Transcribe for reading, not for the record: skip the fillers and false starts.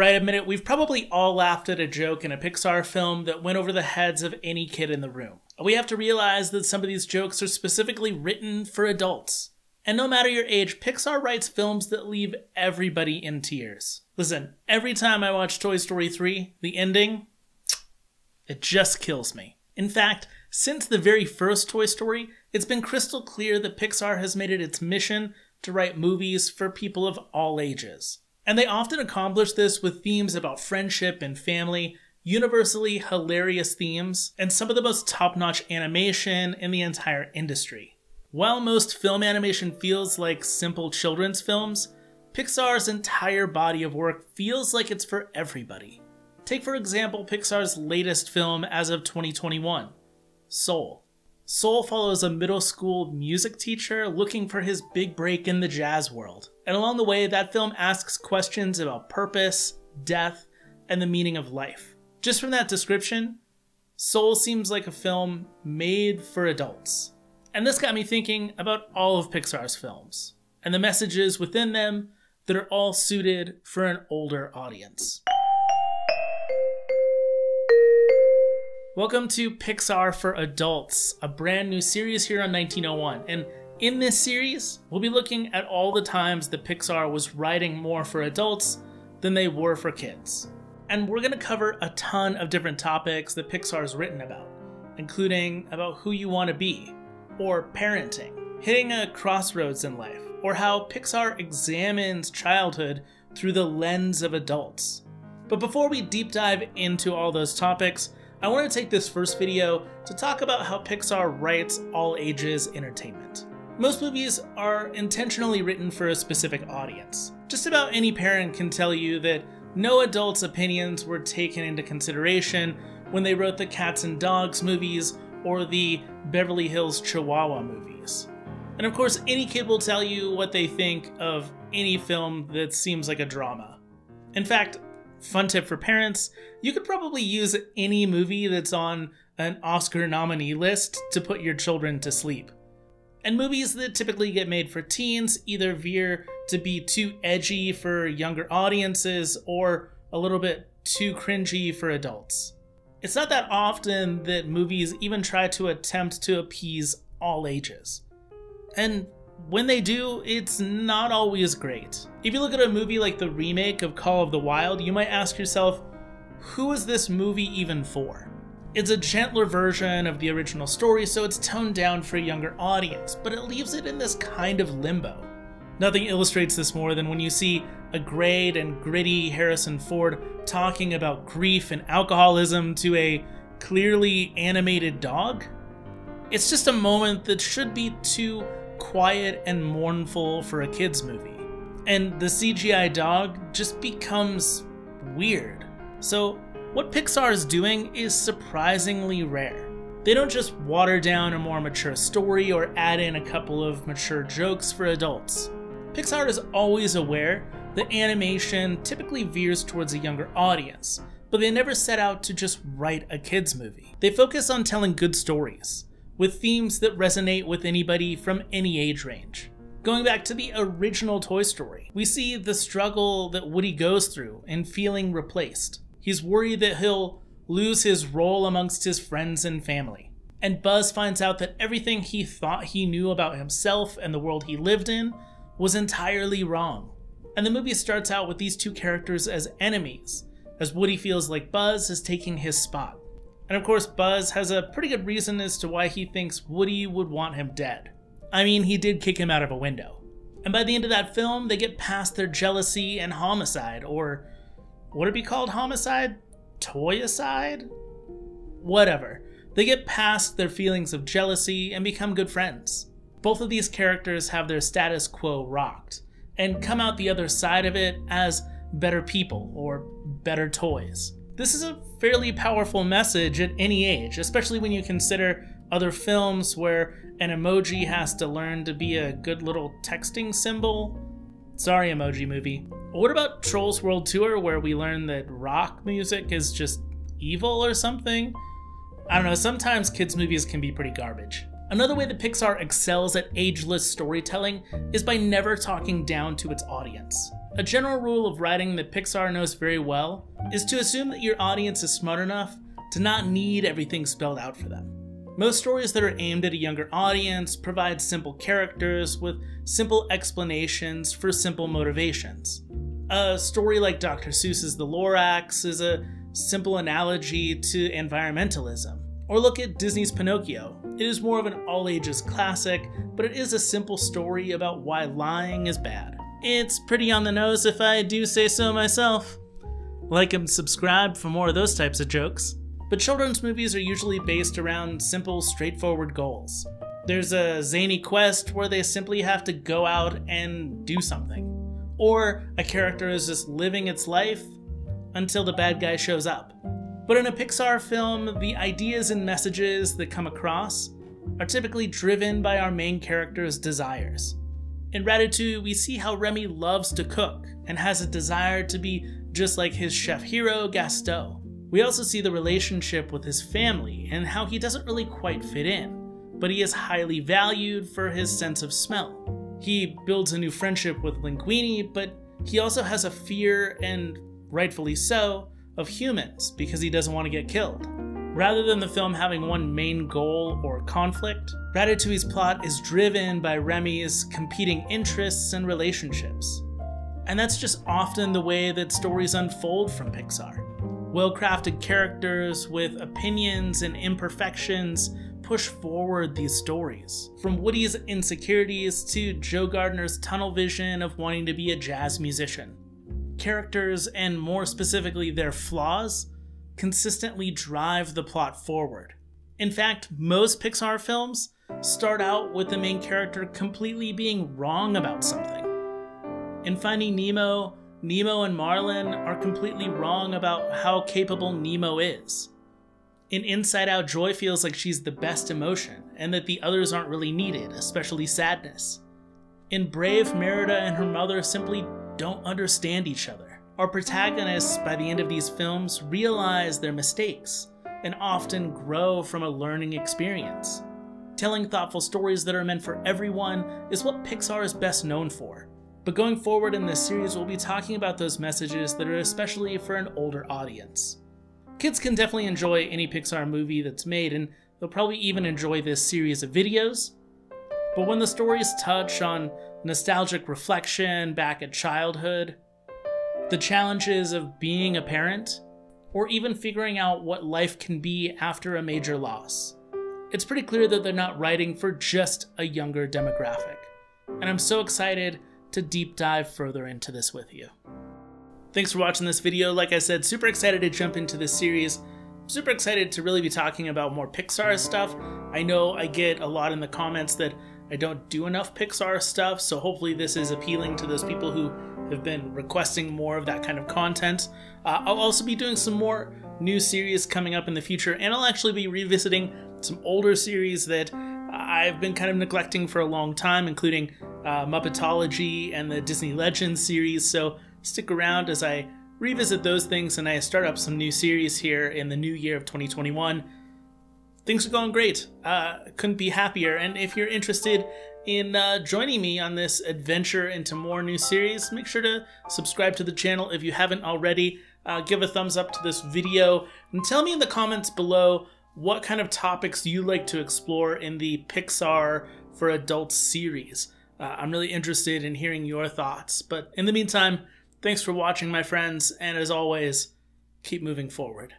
Alright, admit it, we've probably all laughed at a joke in a Pixar film that went over the heads of any kid in the room. We have to realize that some of these jokes are specifically written for adults. And no matter your age, Pixar writes films that leave everybody in tears. Listen, every time I watch Toy Story 3, the ending, it just kills me. In fact, since the very first Toy Story, it's been crystal clear that Pixar has made it its mission to write movies for people of all ages. And they often accomplish this with themes about friendship and family, universally hilarious themes, and some of the most top-notch animation in the entire industry. While most film animation feels like simple children's films, Pixar's entire body of work feels like it's for everybody. Take for example Pixar's latest film as of 2021, Soul. Soul follows a middle school music teacher looking for his big break in the jazz world. And along the way, that film asks questions about purpose, death, and the meaning of life. Just from that description, Soul seems like a film made for adults. And this got me thinking about all of Pixar's films, and the messages within them that are all suited for an older audience. Welcome to Pixar for Adults, a brand new series here on 1901. And in this series, we'll be looking at all the times that Pixar was writing more for adults than they were for kids. And we're going to cover a ton of different topics that Pixar's written about, including about who you want to be, or parenting, hitting a crossroads in life, or how Pixar examines childhood through the lens of adults. But before we deep dive into all those topics, I want to take this first video to talk about how Pixar writes all ages entertainment. Most movies are intentionally written for a specific audience. Just about any parent can tell you that no adult's opinions were taken into consideration when they wrote the Cats and Dogs movies or the Beverly Hills Chihuahua movies. And of course, any kid will tell you what they think of any film that seems like a drama. In fact, fun tip for parents, you could probably use any movie that's on an Oscar nominee list to put your children to sleep. And movies that typically get made for teens either veer to be too edgy for younger audiences or a little bit too cringy for adults. It's not that often that movies even try to attempt to appease all ages. And when they do, it's not always great. If you look at a movie like the remake of Call of the Wild, you might ask yourself, who is this movie even for? It's a gentler version of the original story, so it's toned down for a younger audience, but it leaves it in this kind of limbo. Nothing illustrates this more than when you see a great and gritty Harrison Ford talking about grief and alcoholism to a clearly animated dog. It's just a moment that should be too quiet and mournful for a kid's movie. And the CGI dog just becomes weird. So what Pixar is doing is surprisingly rare. They don't just water down a more mature story or add in a couple of mature jokes for adults. Pixar is always aware that animation typically veers towards a younger audience, but they never set out to just write a kid's movie. They focus on telling good stories, with themes that resonate with anybody from any age range. Going back to the original Toy Story, we see the struggle that Woody goes through in feeling replaced. He's worried that he'll lose his role amongst his friends and family. And Buzz finds out that everything he thought he knew about himself and the world he lived in was entirely wrong. And the movie starts out with these two characters as enemies, as Woody feels like Buzz is taking his spot. And of course, Buzz has a pretty good reason as to why he thinks Woody would want him dead. I mean, he did kick him out of a window. And by the end of that film, they get past their jealousy and homicide, or would it be called homicide? Toyicide? Whatever. They get past their feelings of jealousy and become good friends. Both of these characters have their status quo rocked, and come out the other side of it as better people, or better toys. This is a fairly powerful message at any age, especially when you consider other films where an emoji has to learn to be a good little texting symbol. Sorry, Emoji Movie. What about Trolls World Tour, where we learn that rock music is just evil or something? I don't know, sometimes kids' movies can be pretty garbage. Another way that Pixar excels at ageless storytelling is by never talking down to its audience. A general rule of writing that Pixar knows very well is to assume that your audience is smart enough to not need everything spelled out for them. Most stories that are aimed at a younger audience provide simple characters with simple explanations for simple motivations. A story like Dr. Seuss's The Lorax is a simple analogy to environmentalism. Or look at Disney's Pinocchio. It is more of an all-ages classic, but it is a simple story about why lying is bad. It's pretty on the nose if I do say so myself. Like and subscribe for more of those types of jokes. But children's movies are usually based around simple, straightforward goals. There's a zany quest where they simply have to go out and do something. Or a character is just living its life until the bad guy shows up. But in a Pixar film, the ideas and messages that come across are typically driven by our main character's desires. In Ratatouille, we see how Remy loves to cook and has a desire to be just like his chef hero, Gaston. We also see the relationship with his family and how he doesn't really quite fit in, but he is highly valued for his sense of smell. He builds a new friendship with Linguini, but he also has a fear, and rightfully so, of humans because he doesn't want to get killed. Rather than the film having one main goal or conflict, Ratatouille's plot is driven by Remy's competing interests and relationships. And that's just often the way that stories unfold from Pixar. Well-crafted characters with opinions and imperfections push forward these stories. From Woody's insecurities to Joe Gardner's tunnel vision of wanting to be a jazz musician. Characters, and more specifically their flaws, consistently drive the plot forward. In fact, most Pixar films start out with the main character completely being wrong about something. In Finding Nemo, Nemo and Marlin are completely wrong about how capable Nemo is. In Inside Out, Joy feels like she's the best emotion and that the others aren't really needed, especially sadness. In Brave, Merida and her mother simply don't understand each other. Our protagonists, by the end of these films, realize their mistakes and often grow from a learning experience. Telling thoughtful stories that are meant for everyone is what Pixar is best known for. But going forward in this series, we'll be talking about those messages that are especially for an older audience. Kids can definitely enjoy any Pixar movie that's made, and they'll probably even enjoy this series of videos. But when the stories touch on nostalgic reflection back at childhood, the challenges of being a parent, or even figuring out what life can be after a major loss, it's pretty clear that they're not writing for just a younger demographic. And I'm so excited to deep dive further into this with you. Thanks for watching this video. Like I said, super excited to jump into this series. Super excited to really be talking about more Pixar stuff. I know I get a lot in the comments that I don't do enough Pixar stuff, so hopefully this is appealing to those people who have been requesting more of that kind of content. I'll also be doing some more new series coming up in the future, and I'll actually be revisiting some older series that I've been kind of neglecting for a long time, including Muppetology and the Disney Legends series, so stick around as I revisit those things and I start up some new series here in the new year of 2021. Things are going great. Couldn't be happier, and if you're interested in joining me on this adventure into more new series, make sure to subscribe to the channel if you haven't already. Give a thumbs up to this video, and tell me in the comments below what kind of topics you like to explore in the Pixar for Adults series. I'm really interested in hearing your thoughts, but in the meantime, thanks for watching, my friends, and as always, keep moving forward.